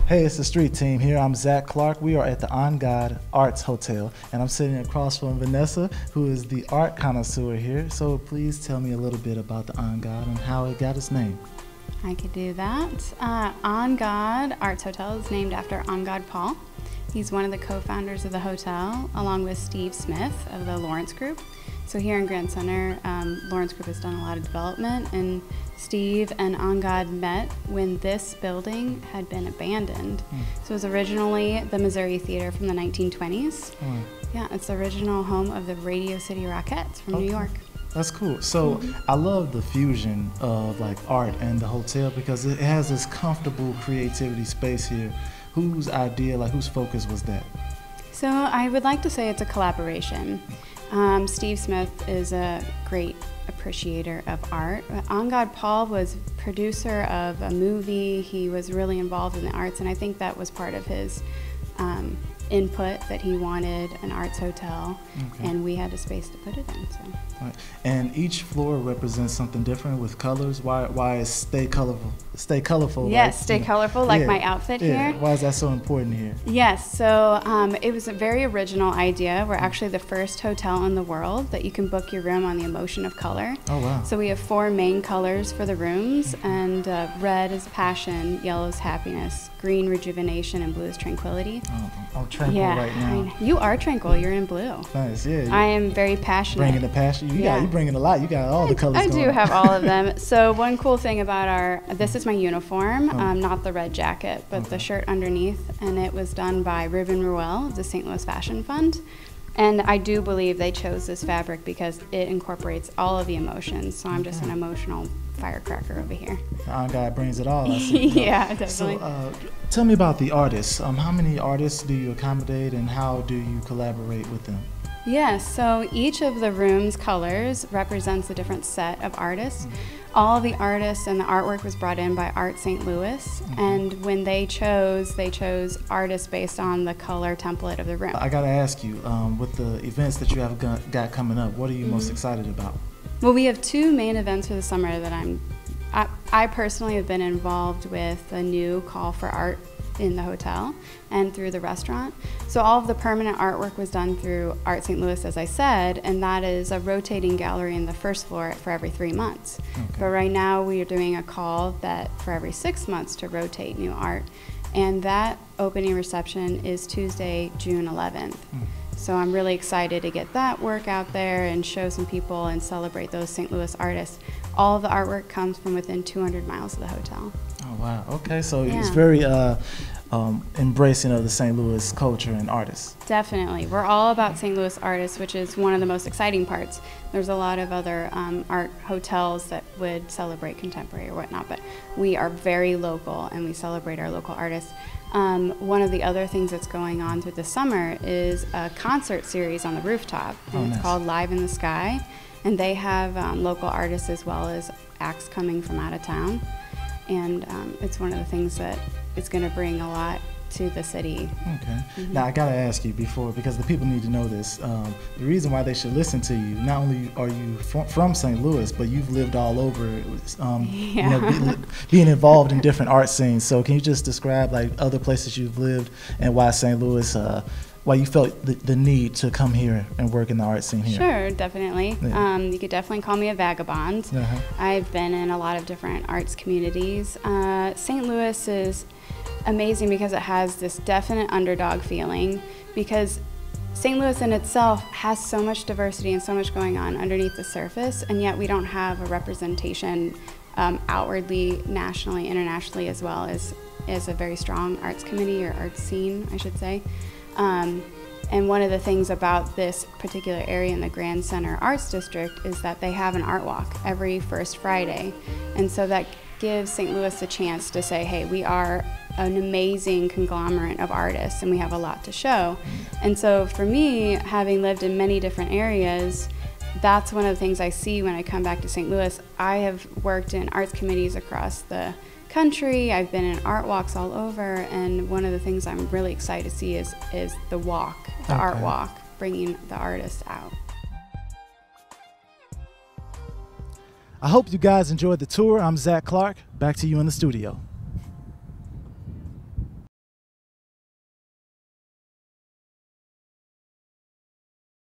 Hey, it's the street team here. I'm Zach Clark. We are at the Angad Arts Hotel, and I'm sitting across from Vanessa, who is the art connoisseur here. So please tell me a little bit about the Angad and how it got its name. I could do that. Angad Arts Hotel is named after Angad Paul. He's one of the co-founders of the hotel, along with Steve Smith of the Lawrence Group. So here in Grand Center, Lawrence Group has done a lot of development, and Steve and Angad met when this building had been abandoned. So it was originally the Missouri Theater from the 1920s. Yeah, it's the original home of the Radio City Rockettes from New York. That's cool. So I love the fusion of like art and the hotel because it has this comfortable creativity space here. Whose idea, like whose focus was that? So I would like to say it's a collaboration. Steve Smith is a great appreciator of art. Angad Paul was producer of a movie. He was really involved in the arts, and I think that was part of his input, that he wanted an arts hotel, and we had a space to put it in. So. Right. And each floor represents something different with colors. Why is stay colorful? Stay colorful. Yes, like, stay colorful, like my outfit here. Why is that so important here? Yes, so it was a very original idea. We're actually the first hotel in the world that you can book your room on the emotion of color. Oh, wow. So we have 4 main colors for the rooms, and red is passion, yellow is happiness, green rejuvenation, and blue is tranquility. Oh, I'm tranquil right now. You are tranquil, you're in blue. Nice, yeah. I am very passionate. Bringing the passion. You bringing a lot. You got all the colors I going. do have all of them. So one cool thing about this is my uniform, not the red jacket, but the shirt underneath, and it was done by Ribbon Ruel of the St. Louis Fashion Fund. And I do believe they chose this fabric because it incorporates all of the emotions, so I'm just an emotional firecracker over here. God brings it all, I see. Yeah, definitely. So tell me about the artists. How many artists do you accommodate, and how do you collaborate with them? Yes, so each of the room's colors represents a different set of artists. All the artists and the artwork was brought in by Art St. Louis, and when they chose artists based on the color template of the room. I gotta ask you, with the events that you have got coming up, what are you most excited about? Well, we have 2 main events for the summer that I personally have been involved with a new call for art in the hotel and through the restaurant. So all of the permanent artwork was done through Art St. Louis, as I said, and that is a rotating gallery in the first floor for every 3 months. But right now we are doing a call that for every 6 months to rotate new art, and that opening reception is Tuesday, June 11th. So I'm really excited to get that work out there and show some people and celebrate those St. Louis artists. All of the artwork comes from within 200 miles of the hotel. Oh, wow. Okay, so it's very embracing of the St. Louis culture and artists. Definitely. We're all about St. Louis artists, which is one of the most exciting parts. There's a lot of other art hotels that would celebrate contemporary or whatnot, but we are very local and we celebrate our local artists. One of the other things that's going on through the summer is a concert series on the rooftop, and it's called Live in the Sky, and they have local artists as well as acts coming from out of town, and it's one of the things that is going to bring a lot to the city. Okay. Now I gotta ask you before, because the people need to know this. The reason why they should listen to you, not only are you from St. Louis, but you've lived all over, you know, being involved in different art scenes. So can you just describe like other places you've lived and why St. Louis, why you felt the need to come here and work in the art scene here? Sure, definitely. You could definitely call me a vagabond. I've been in a lot of different arts communities. St. Louis is amazing because it has this definite underdog feeling, because St. Louis in itself has so much diversity and so much going on underneath the surface, and yet we don't have a representation outwardly, nationally, internationally, as well as a very strong arts committee or arts scene, I should say. And one of the things about this particular area in the Grand Center Arts District is that they have an art walk every first Friday. And so that gives St. Louis a chance to say, hey, we are an amazing conglomerate of artists and we have a lot to show. And so for me, having lived in many different areas, that's one of the things I see when I come back to St. Louis. I have worked in arts committees across the country. I've been in art walks all over, and one of the things I'm really excited to see is the walk, the art walk, bringing the artists out. I hope you guys enjoyed the tour. I'm Zach Clark. Back to you in the studio.